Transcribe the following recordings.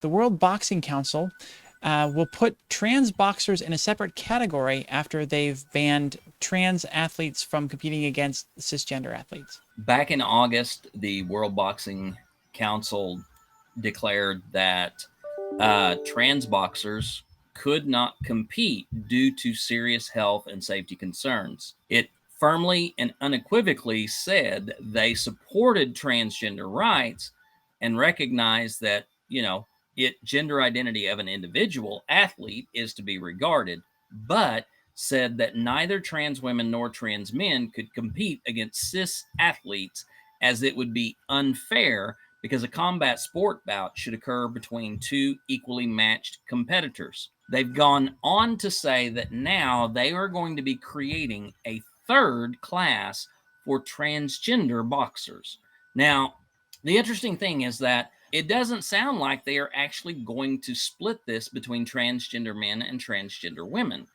the World Boxing Council will put trans boxers in a separate category after they've banned trans athletes from competing against cisgender athletes. Back in August, the World Boxing Council declared that trans boxers could not compete due to serious health and safety concerns. It firmly and unequivocally said they supported transgender rights and recognized that, gender identity of an individual athlete is to be regarded, but said that neither trans women nor trans men could compete against cis athletes as it would be unfair because a combat sport bout should occur between two equally matched competitors. They've gone on to say that now they are going to be creating a third class for transgender boxers. Now, the interesting thing is that it doesn't sound like they are actually going to split this between transgender men and transgender women.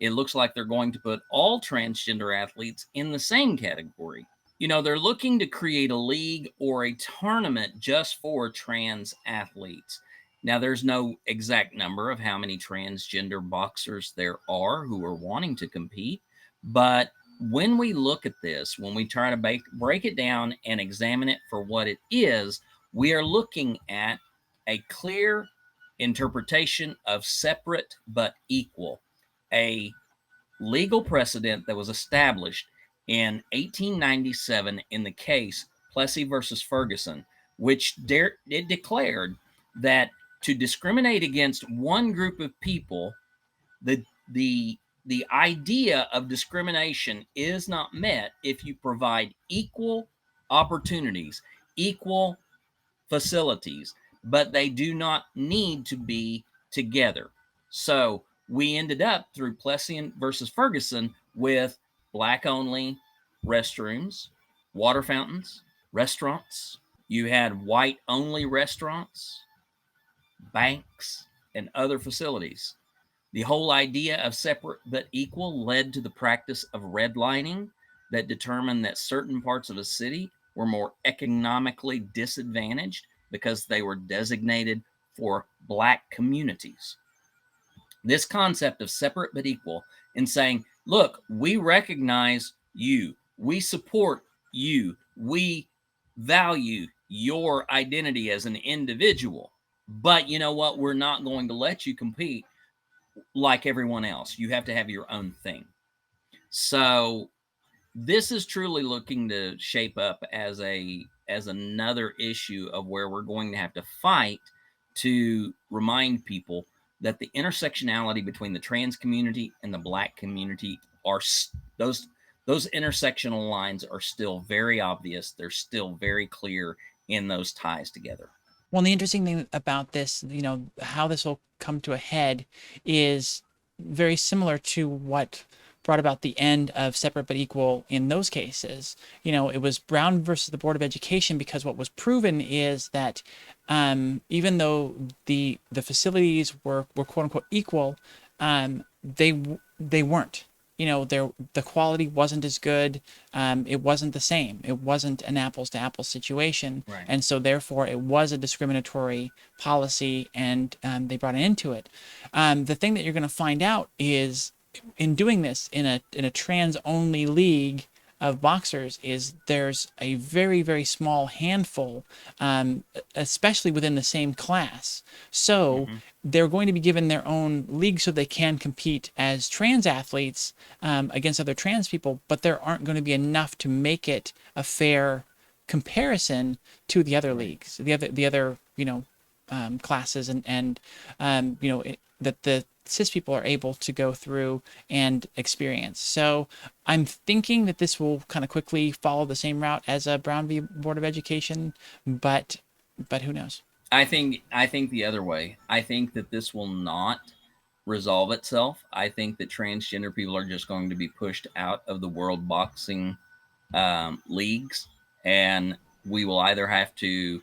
It looks like they're going to put all transgender athletes in the same category. They're looking to create a league or a tournament just for trans athletes. Now, there's no exact number of how many transgender boxers there are who are wanting to compete, but when we look at this, when we try to break it down and examine it for what it is, we are looking at a clear interpretation of separate but equal, a legal precedent that was established in 1897 in the case Plessy versus Ferguson, which it declared that to discriminate against one group of people, the the the idea of discrimination is not met if you provide equal opportunities, equal facilities, but they do not need to be together. So we ended up through Plessy versus Ferguson with black only restrooms, water fountains, restaurants. You had white only restaurants, banks, and other facilities. The whole idea of separate but equal led to the practice of redlining that determined that certain parts of a city were more economically disadvantaged because they were designated for black communities. This concept of separate but equal in saying, look, we recognize you, we support you, we value your identity as an individual, but you know what? We're not going to let you compete like everyone else. You have to have your own thing. So this is truly looking to shape up as another issue of where we're going to have to fight to remind people that the intersectionality between the trans community and the black community are those intersectional lines are still very obvious. They're still very clear in those ties together. Well, the interesting thing about this, how this will come to a head is very similar to what brought about the end of separate but equal in those cases. It was Brown versus the Board of Education, because what was proven is that even though the facilities were quote unquote equal, they weren't. The quality wasn't as good. It wasn't the same. It wasn't an apples to apples situation. Right. And so therefore it was a discriminatory policy, and they brought an end to it. The thing that you're going to find out is, in doing this in a trans only league of boxers, is there's a very, very small handful, especially within the same class. So they're going to be given their own league so they can compete as trans athletes against other trans people, but there aren't going to be enough to make it a fair comparison to the other leagues, the other classes, and that the cis people are able to go through and experience. So I'm thinking that this will kind of quickly follow the same route as a Brown v. Board of Education, but who knows? I think the other way. I think that this will not resolve itself. I think that transgender people are just going to be pushed out of the world boxing leagues, and we will either have to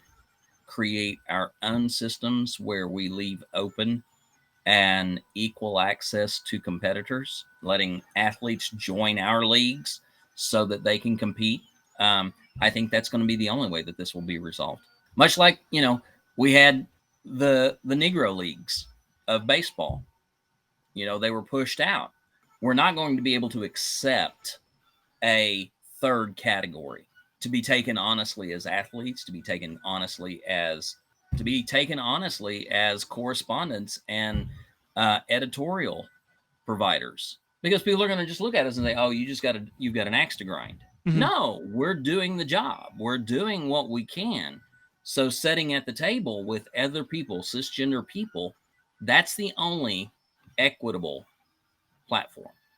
create our own systems where we leave open and equal access to competitors, letting athletes join our leagues so that they can compete. I think that's going to be the only way that this will be resolved. Much like, we had the Negro leagues of baseball. You know, they were pushed out. We're not going to be able to accept a third category to be taken honestly as athletes, to be taken honestly as correspondents and editorial providers, because people are going to just look at us and say, "Oh, you've got an axe to grind." Hmm. No, we're doing the job. We're doing what we can. So sitting at the table with other people, cisgender people, that's the only equitable platform.